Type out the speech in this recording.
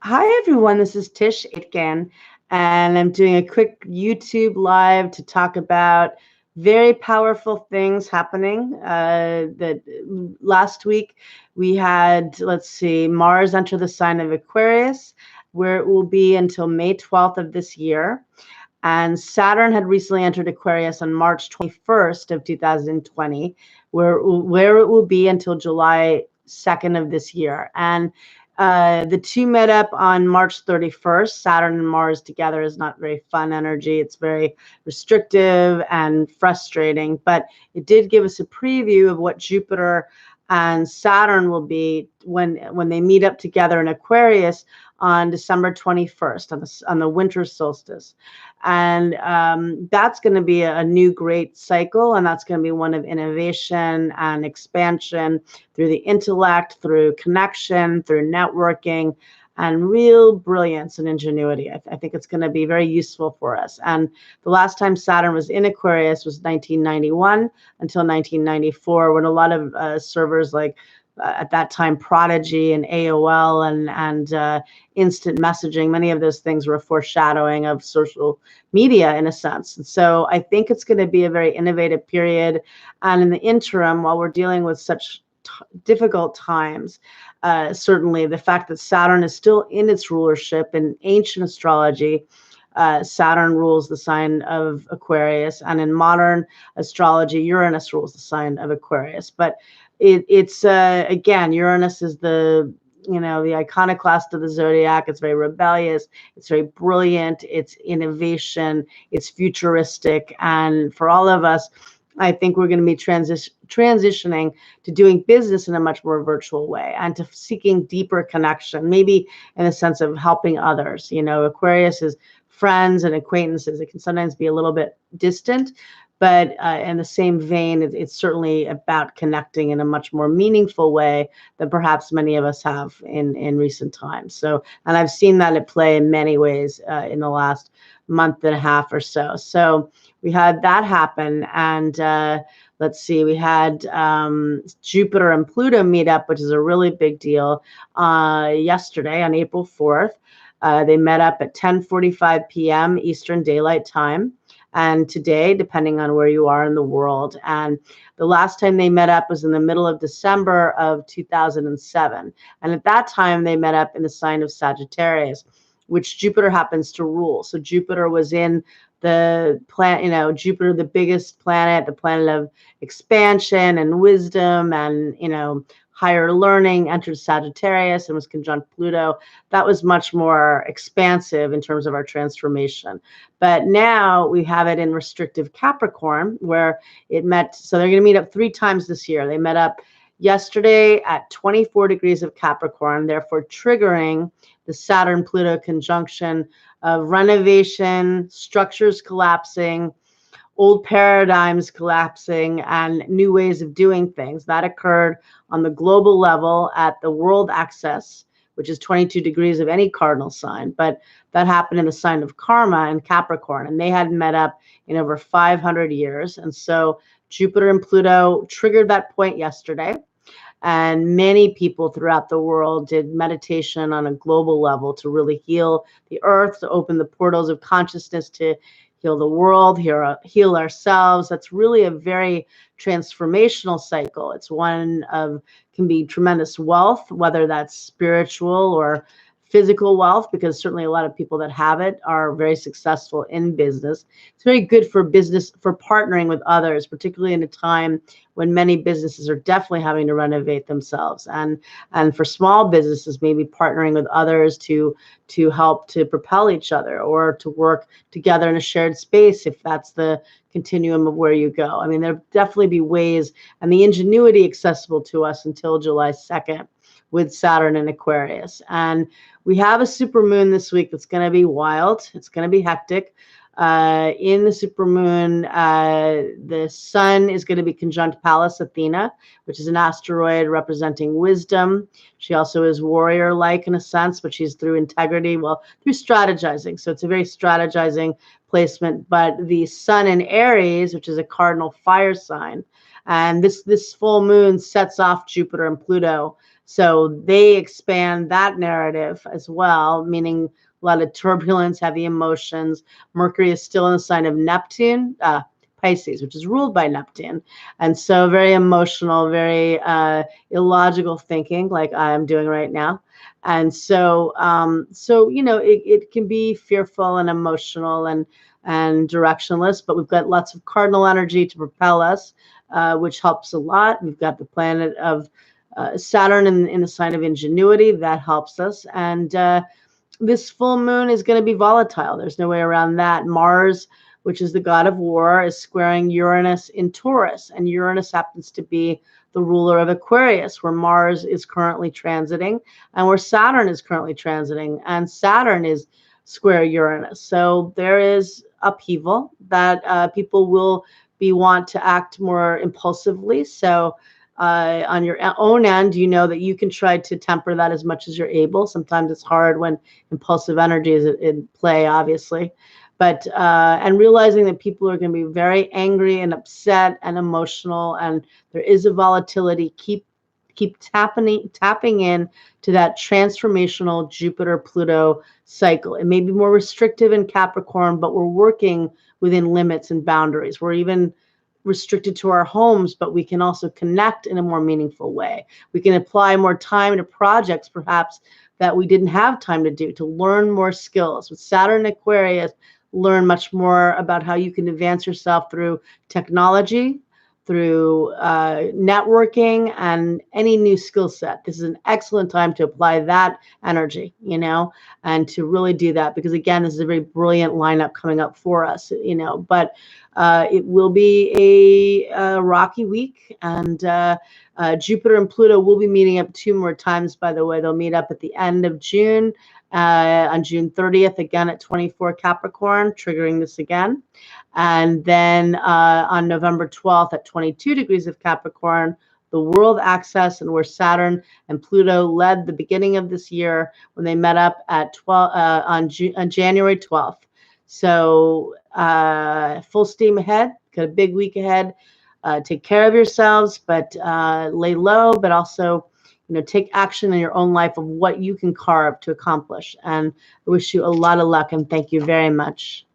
Hi everyone, this is Tisch Aitken, and I'm doing a quick YouTube live to talk about very powerful things happening. That last week we had, let's see, Mars enter the sign of Aquarius, where it will be until May 12th of this year. And Saturn had recently entered Aquarius on March 21st of 2020, where it will be until July 2nd of this year. And the two met up on March 31st. Saturn and Mars together is not very fun energy. It's very restrictive and frustrating, but it did give us a preview of what Jupiter and Saturn will be when they meet up together in Aquarius on December 21st on the winter solstice. And that's going to be a new great cycle, and that's going to be one of innovation and expansion through the intellect, through connection, through networking, and real brilliance and ingenuity. I think it's going to be very useful for us. And the last time Saturn was in Aquarius was 1991 until 1994, when a lot of servers like at that time Prodigy and AOL and instant messaging, many of those things were a foreshadowing of social media in a sense. And so I think it's going to be a very innovative period. And in the interim, while we're dealing with such difficult times, certainly the fact that Saturn is still in its rulership in ancient astrology. Saturn rules the sign of Aquarius, and in modern astrology, Uranus rules the sign of Aquarius. But it's again, Uranus is the iconoclast of the zodiac. It's very rebellious. It's very brilliant. It's innovation. It's futuristic. And for all of us, I think we're going to be transitioning to doing business in a much more virtual way and to seeking deeper connection, maybe in the sense of helping others. Aquarius is friends and acquaintances. It can sometimes be a little bit distant, but in the same vein, it's certainly about connecting in a much more meaningful way than perhaps many of us have in recent times. So, and I've seen that at play in many ways in the last month and a half or so. So we had that happen, and let's see, we had Jupiter and Pluto meet up, which is a really big deal, yesterday on April 4th. They met up at 10:45 p.m. Eastern Daylight Time. And today, depending on where you are in the world. And the last time they met up was in the middle of December of 2007. And at that time, they met up in the sign of Sagittarius, which Jupiter happens to rule. So Jupiter was in the planet, Jupiter, the biggest planet, the planet of expansion and wisdom and, higher learning, entered Sagittarius and was conjunct Pluto. That was much more expansive in terms of our transformation. But now we have it in restrictive Capricorn, where it met. So they're going to meet up 3 times this year. They met up yesterday at 24 degrees of Capricorn, therefore triggering the Saturn-Pluto conjunction of renovation, structures collapsing, old paradigms collapsing, and new ways of doing things. That occurred on the global level at the world axis, which is 22 degrees of any cardinal sign. But that happened in the sign of Karma in Capricorn, and they hadn't met up in over 500 years. And so Jupiter and Pluto triggered that point yesterday. And many people throughout the world did meditation on a global level to really heal the earth, to open the portals of consciousness, to heal the world, heal ourselves. That's really a very transformational cycle. It's one of, can be tremendous wealth, whether that's spiritual or physical wealth, because certainly a lot of people that have it are very successful in business. It's very good for business, for partnering with others, particularly in a time when many businesses are definitely having to renovate themselves, and for small businesses, maybe partnering with others to help to propel each other or to work together in a shared space, if that's the continuum of where you go. I mean, there'll definitely be ways, and the ingenuity accessible to us until July 2nd with Saturn and Aquarius. And we have a supermoon this week that's going to be wild. It's going to be hectic. In the supermoon, the sun is going to be conjunct Pallas Athena, which is an asteroid representing wisdom. She also is warrior-like in a sense, but she's through integrity, through strategizing. So it's a very strategizing placement. But the sun in Aries, which is a cardinal fire sign, and this full moon sets off Jupiter and Pluto. So they expand that narrative as well, meaning a lot of turbulence, heavy emotions. Mercury is still in the sign of Neptune, Pisces, which is ruled by Neptune. And so very emotional, very illogical thinking, like I'm doing right now. And so, it can be fearful and emotional and directionless, but we've got lots of cardinal energy to propel us, which helps a lot. We've got the planet of Saturn in the sign of ingenuity. That helps us. And this full moon is going to be volatile. There's no way around that. Mars, which is the god of war, is squaring Uranus in Taurus. And Uranus happens to be the ruler of Aquarius, where Mars is currently transiting and where Saturn is currently transiting. And Saturn is square Uranus. So there is upheaval that people will want to act more impulsively. So on your own end, you know that you can try to temper that as much as you're able. Sometimes it's hard when impulsive energy is in play, obviously. But and realizing that people are going to be very angry and upset and emotional, and there is a volatility. Keep tapping in to that transformational Jupiter-Pluto cycle. It may be more restrictive in Capricorn, but we're working within limits and boundaries. We're even restricted to our homes, but we can also connect in a more meaningful way. We can apply more time to projects, perhaps, that we didn't have time to do, to learn more skills. With Saturn and Aquarius, learn much more about how you can advance yourself through technology, through networking, and any new skill set. This is an excellent time to apply that energy, and to really do that, because again, this is a very brilliant lineup coming up for us, but it will be a rocky week, and Jupiter and Pluto will be meeting up 2 more times, by the way. They'll meet up at the end of June, on June 30th, again at 24 Capricorn, triggering this again. And then on November 12th at 22 degrees of Capricorn, the world axis, and where Saturn and Pluto led the beginning of this year when they met up at on January 12th. So full steam ahead, got a big week ahead. Take care of yourselves, but lay low, but also take action in your own life of what you can carve to accomplish. And I wish you a lot of luck, and thank you very much.